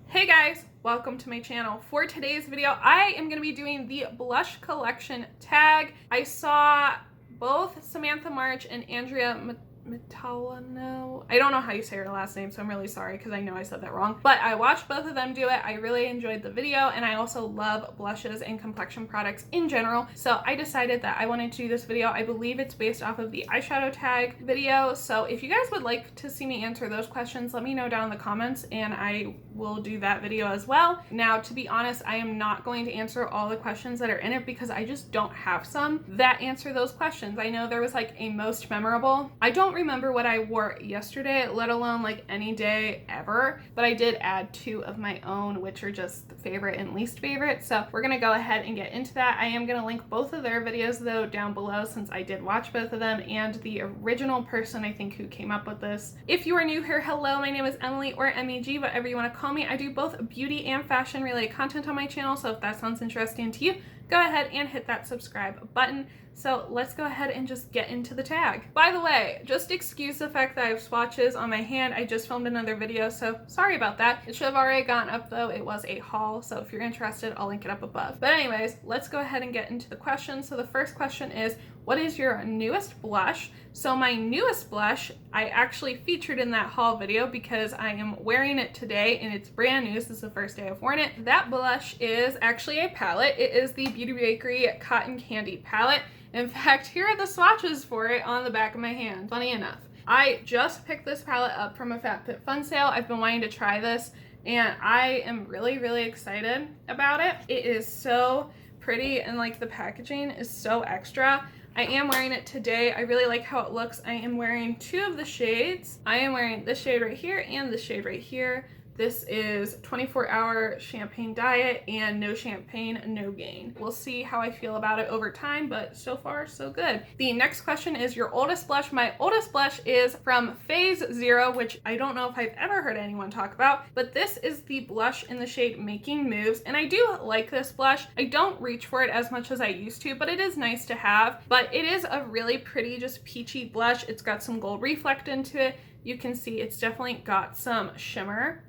Hey guys, welcome to my channel. For today's video, I am going to be doing the blush collection tag. I saw both Samantha March and Andrea Metalano. I don't know how you say her last name, so I'm really sorry because I know I said that wrong. But I watched both of them do it. I really enjoyed the video, and I also love blushes and complexion products in general. So I decided that I wanted to do this video. I believe it's based off of the eyeshadow tag video. So if you guys would like to see me answer those questions, let me know down in the comments and I will do that video as well. Now, to be honest, I am not going to answer all the questions that are in it because I just don't have some that answer those questions. I know there was like a most memorable. I don't remember what I wore yesterday, let alone like any day ever, but I did add two of my own, which are just favorite and least favorite. So we're gonna go ahead and get into that. I am gonna link both of their videos though down below since I did watch both of them, and the original person I think who came up with this. If you are new here, hello, my name is Emily, or MEG, whatever you want to call me. I do both beauty and fashion related content on my channel, so if that sounds interesting to you, go ahead and hit that subscribe button. So let's go ahead and just get into the tag. By the way, just excuse the fact that I have swatches on my hand. I just filmed another video, so sorry about that. It should have already gone up though. It was a haul, so if you're interested, I'll link it up above. But anyways, let's go ahead and get into the questions. So the first question is, what is your newest blush? So my newest blush, I actually featured in that haul video because I am wearing it today and it's brand new. This is the first day I've worn it. That blush is actually a palette. It is the Beauty Bakery Cotton Candy palette. In fact, here are the swatches for it on the back of my hand. Funny enough, I just picked this palette up from a FabFitFun sale. I've been wanting to try this and I am really excited about it. It is so pretty and like the packaging is so extra. I am wearing it today. I really like how it looks. I am wearing two of the shades. I am wearing this shade right here and this shade right here. This is 24-hour champagne diet and no champagne, no gain. We'll see how I feel about it over time, but so far so good. The next question is your oldest blush. My oldest blush is from Phase Zero, which I don't know if I've ever heard anyone talk about, but this is the blush in the shade Making Moves, and I do like this blush. I don't reach for it as much as I used to, but it is nice to have. But it is a really pretty, just peachy blush. It's got some gold reflect into it. You can see it's definitely got some shimmer.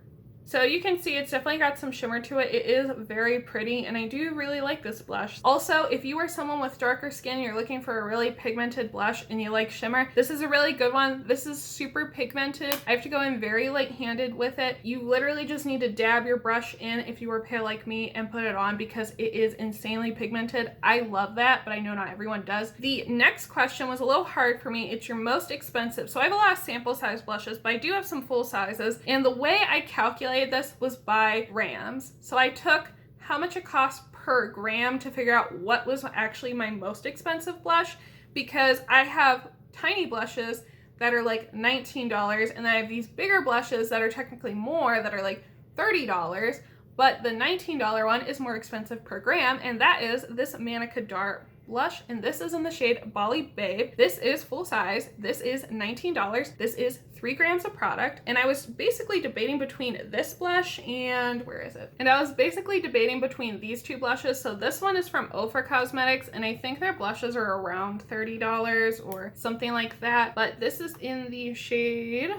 So you can see it's definitely got some shimmer to it. It is very pretty and I do really like this blush. Also, if you are someone with darker skin, you're looking for a really pigmented blush and you like shimmer, this is a really good one. This is super pigmented. I have to go in very light-handed with it. You literally just need to dab your brush in if you were pale like me and put it on because it is insanely pigmented. I love that, but I know not everyone does. The next question was a little hard for me. It's your most expensive. So I have a lot of sample size blushes, but I do have some full sizes. And the way I calculated this was by grams. So I took how much it costs per gram to figure out what was actually my most expensive blush, because I have tiny blushes that are like $19 and I have these bigger blushes that are technically more, that are like $30, but the $19 one is more expensive per gram, and that is this Manica Dart blush, and this is in the shade Bali Babe. This is full size. This is $19. This is 3 grams of product, and I was basically debating between this blush and where is it? And I was basically debating between these two blushes. So this one is from Ofra Cosmetics, and I think their blushes are around $30 or something like that. But this is in the shade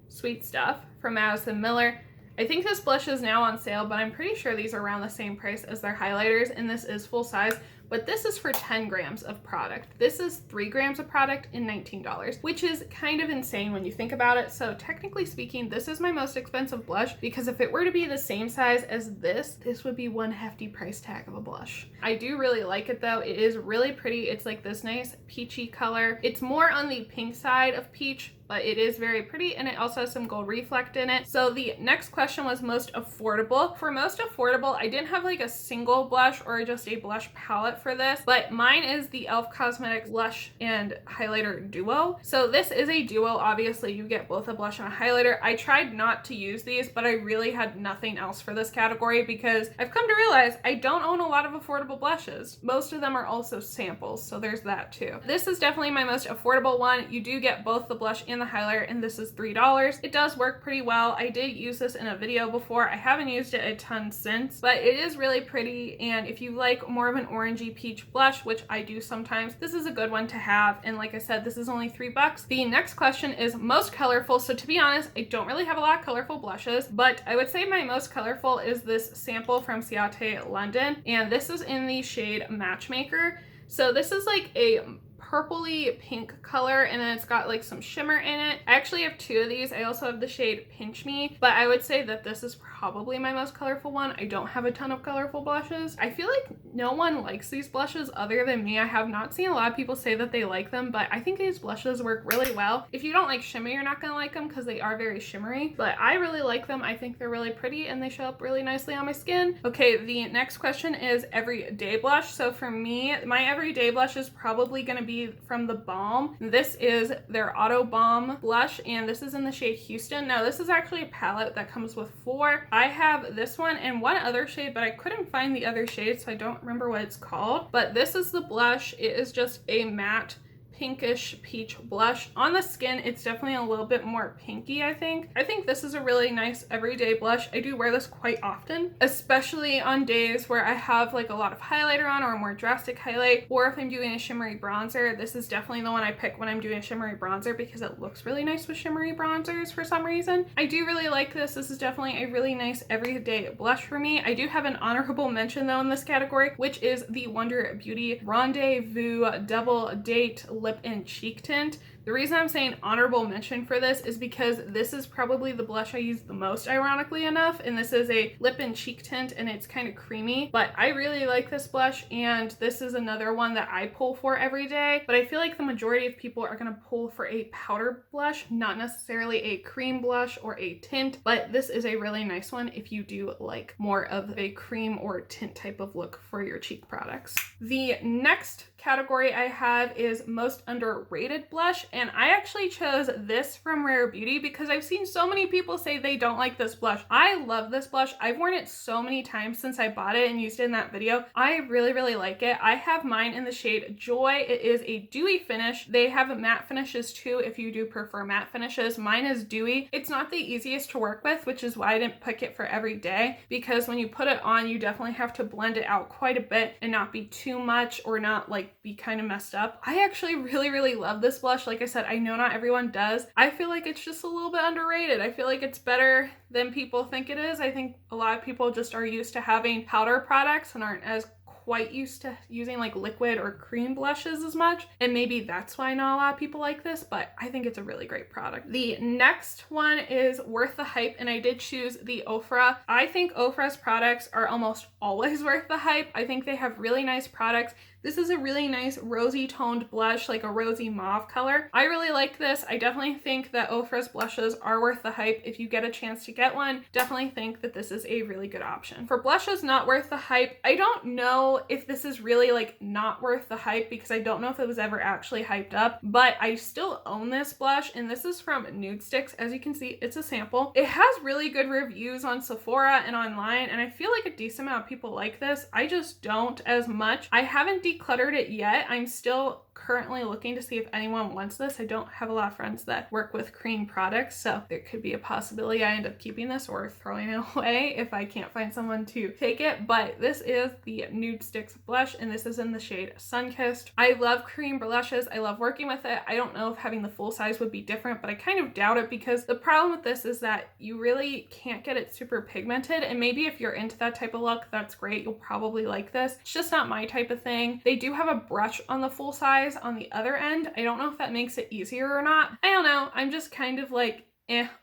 Sweet Stuff from Madison Miller. I think this blush is now on sale, but I'm pretty sure these are around the same price as their highlighters, and this is full size. But this is for 10 grams of product. This is 3 grams of product and $19, which is kind of insane when you think about it. So technically speaking, this is my most expensive blush because if it were to be the same size as this would be one hefty price tag of a blush. I do really like it though. It is really pretty. It's like this nice peachy color. It's more on the pink side of peach, but it is very pretty, and it also has some gold reflect in it. So the next question was most affordable. For most affordable, I didn't have like a single blush or just a blush palette for this, but mine is the e.l.f. Cosmetics blush and highlighter duo. So this is a duo. Obviously you get both a blush and a highlighter. I tried not to use these, but I really had nothing else for this category because I've come to realize I don't own a lot of affordable blushes. Most of them are also samples, so there's that too. This is definitely my most affordable one. You do get both the blush and the highlighter, and this is $3. It does work pretty well. I did use this in a video before. I haven't used it a ton since, but it is really pretty, and if you like more of an orangey orangey peach blush, which I do sometimes. This is a good one to have, and like I said, this is only $3. The next question is most colorful. So to be honest, I don't really have a lot of colorful blushes, but I would say my most colorful is this sample from Ciate London, and this is in the shade Matchmaker. So this is like a purpley pink color, and then it's got like some shimmer in it. I actually have two of these. I also have the shade Pinch Me, but I would say that this is probably my most colorful one. I don't have a ton of colorful blushes. I feel like no one likes these blushes other than me. I have not seen a lot of people say that they like them, but I think these blushes work really well. If you don't like shimmer, you're not gonna like them because they are very shimmery, but I really like them. I think they're really pretty and they show up really nicely on my skin. Okay, the next question is everyday blush. So for me, my everyday blush is probably gonna be from the Balm. This is their Auto Balm blush, and this is in the shade Houston. Now this is actually a palette that comes with 4. I have this one and one other shade, but I couldn't find the other shade, so I don't remember what it's called. But this is the blush. It is just a matte pinkish peach blush. On the skin, it's definitely a little bit more pinky, I think. I think this is a really nice everyday blush. I do wear this quite often, especially on days where I have like a lot of highlighter on or a more drastic highlight, or if I'm doing a shimmery bronzer. This is definitely the one I pick when I'm doing a shimmery bronzer because it looks really nice with shimmery bronzers for some reason. I do really like this. This is definitely a really nice everyday blush for me. I do have an honorable mention though in this category, which is the Wonder Beauty Rendezvous Double Date Lip and Cheek Tint. The reason I'm saying honorable mention for this is because this is probably the blush I use the most, ironically enough, and this is a lip and cheek tint and it's kind of creamy, but I really like this blush, and this is another one that I pull for every day. But I feel like the majority of people are going to pull for a powder blush, not necessarily a cream blush or a tint, but this is a really nice one if you do like more of a cream or tint type of look for your cheek products. The next category I have is most underrated blush, and I actually chose this from Rare Beauty because I've seen so many people say they don't like this blush. I love this blush. I've worn it so many times since I bought it and used it in that video. I really like it. I have mine in the shade Joy. It is a dewy finish. They have matte finishes too if you do prefer matte finishes. Mine is dewy. It's not the easiest to work with, which is why I didn't pick it for every day, because when you put it on, you definitely have to blend it out quite a bit and not be too much or not like be kind of messed up. I actually really love this blush. Like I said, I know not everyone does. I feel like it's just a little bit underrated. I feel like it's better than people think it is. I think a lot of people just are used to having powder products and aren't as quite used to using like liquid or cream blushes as much, and maybe that's why not a lot of people like this, but I think it's a really great product. The next one is Worth the Hype, and I did choose the Ofra. I think Ofra's products are almost always worth the hype. I think they have really nice products. This is a really nice rosy toned blush, like a rosy mauve color. I really like this. I definitely think that Ofra's blushes are worth the hype. If you get a chance to get one, definitely think that this is a really good option. For blushes not worth the hype, I don't know if this is really like not worth the hype because I don't know if it was ever actually hyped up, but I still own this blush, and this is from Nude Sticks. As you can see, it's a sample. It has really good reviews on Sephora and online, and I feel like a decent amount of people like this. I just don't as much. I haven't decluttered it yet. I'm still currently looking to see if anyone wants this. I don't have a lot of friends that work with cream products, so there could be a possibility I end up keeping this or throwing it away if I can't find someone to take it. But this is the Nude Sticks blush, and this is in the shade Sunkissed. I love cream blushes. I love working with it. I don't know if having the full size would be different, but I kind of doubt it because the problem with this is that you really can't get it super pigmented, and maybe if you're into that type of look, that's great. You'll probably like this. It's just not my type of thing. They do have a brush on the full size on the other end. I don't know if that makes it easier or not. I don't know. I'm just kind of like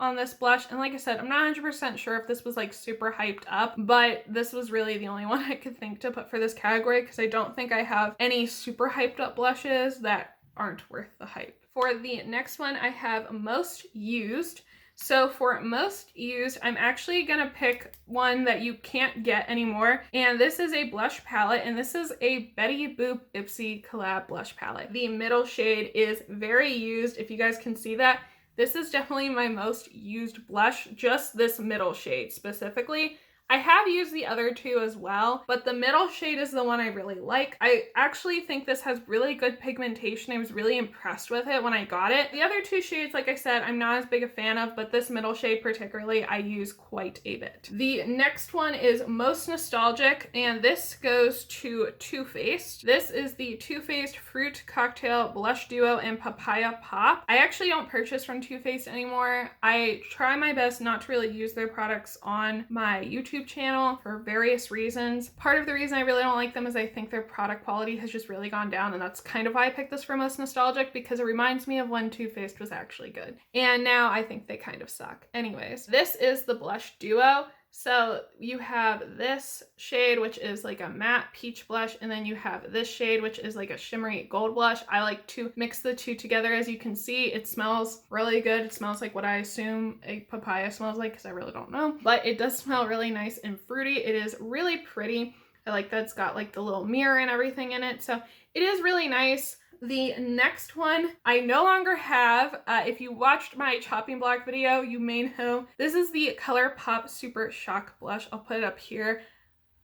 on this blush, and like I said, I'm not 100% sure if this was like super hyped up, but this was really the only one I could think to put for this category because I don't think I have any super hyped up blushes that aren't worth the hype. For the next one, I have most used. So for most used, I'm actually gonna pick one that you can't get anymore, and this is a blush palette, and this is a Betty Boop Ipsy collab blush palette. The middle shade is very used, if you guys can see that. This is definitely my most used blush, just this middle shade specifically. I have used the other two as well, but the middle shade is the one I really like. I actually think this has really good pigmentation. I was really impressed with it when I got it. The other two shades, like I said, I'm not as big a fan of, but this middle shade particularly, I use quite a bit. The next one is Most Nostalgic, and this goes to Too Faced. This is the Too Faced Fruit Cocktail Blush Duo in Papaya Pop. I actually don't purchase from Too Faced anymore. I try my best not to really use their products on my YouTube channel for various reasons. Part of the reason I really don't like them is I think their product quality has just really gone down, and that's kind of why I picked this for Most Nostalgic, because it reminds me of when Too Faced was actually good. And now I think they kind of suck. Anyways, this is the Blush Duo. So you have this shade, which is like a matte peach blush, and then you have this shade, which is like a shimmery gold blush. I like to mix the two together. As you can see, it smells really good. It smells like what I assume a papaya smells like, because I really don't know, but it does smell really nice and fruity. It is really pretty. I like that it's got like the little mirror and everything in it. So it is really nice. The next one I no longer have. If you watched my chopping block video, you may know this is the ColourPop Super Shock Blush. I'll put it up here.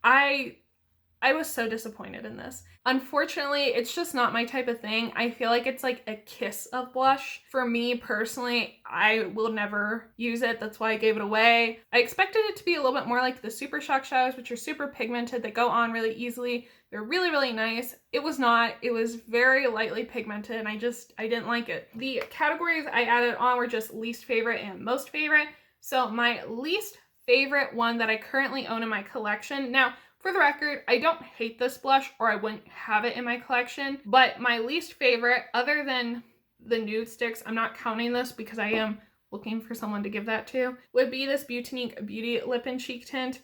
I was so disappointed in this. Unfortunately, it's just not my type of thing. I feel like it's like a kiss of blush. For me personally, I will never use it. That's why I gave it away. I expected it to be a little bit more like the Super Shock shadows, which are super pigmented. They go on really easily. They're really, really nice. It was not. It was very lightly pigmented, and I didn't like it. The categories I added on were just least favorite and most favorite. So my least favorite one that I currently own in my collection. Now, for the record, I don't hate this blush, or I wouldn't have it in my collection, but my least favorite, other than the nude sticks, I'm not counting this because I am looking for someone to give that to, would be this Beautinique Beauty Lip and Cheek Tint.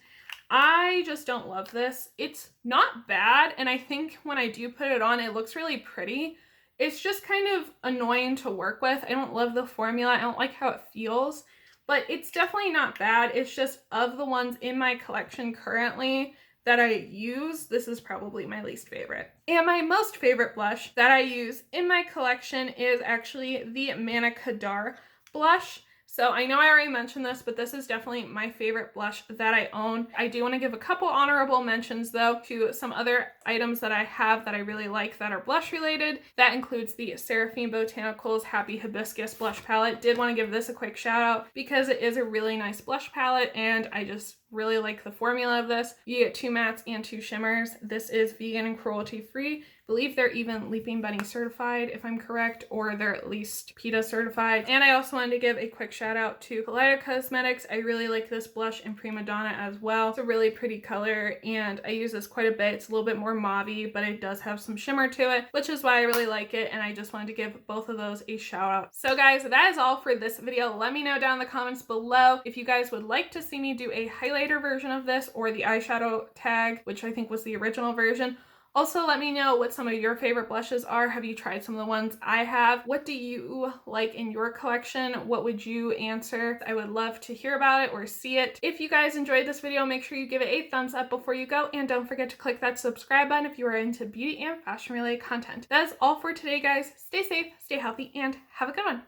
I just don't love this. It's not bad, and I think when I do put it on, it looks really pretty. It's just kind of annoying to work with. I don't love the formula. I don't like how it feels, but it's definitely not bad. It's just, of the ones in my collection currently that I use, this is probably my least favorite. And my most favorite blush that I use in my collection is actually the Manna Kadar blush. So I know I already mentioned this, but this is definitely my favorite blush that I own. I do want to give a couple honorable mentions though to some other items that I have that I really like that are blush related. That includes the Seraphine Botanicals Happy Hibiscus blush palette. Did want to give this a quick shout out because it is a really nice blush palette, and I just really like the formula of this. You get 2 mattes and 2 shimmers. This is vegan and cruelty free. I believe they're even Leaping Bunny certified, if I'm correct, or they're at least PETA certified. And I also wanted to give a quick shout out to Kaleido Cosmetics. I really like this blush in Prima Donna as well. It's a really pretty color, and I use this quite a bit. It's a little bit more mauve-y, but it does have some shimmer to it, which is why I really like it, and I just wanted to give both of those a shout out. So guys, that is all for this video. Let me know down in the comments below if you guys would like to see me do a highlighter version of this or the eyeshadow tag, which I think was the original version. Also, let me know what some of your favorite blushes are. Have you tried some of the ones I have? What do you like in your collection? What would you answer? I would love to hear about it or see it. If you guys enjoyed this video, make sure you give it a thumbs up before you go, and don't forget to click that subscribe button if you are into beauty and fashion related content. That is all for today, guys. Stay safe, stay healthy, and have a good one.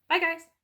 Bye, guys.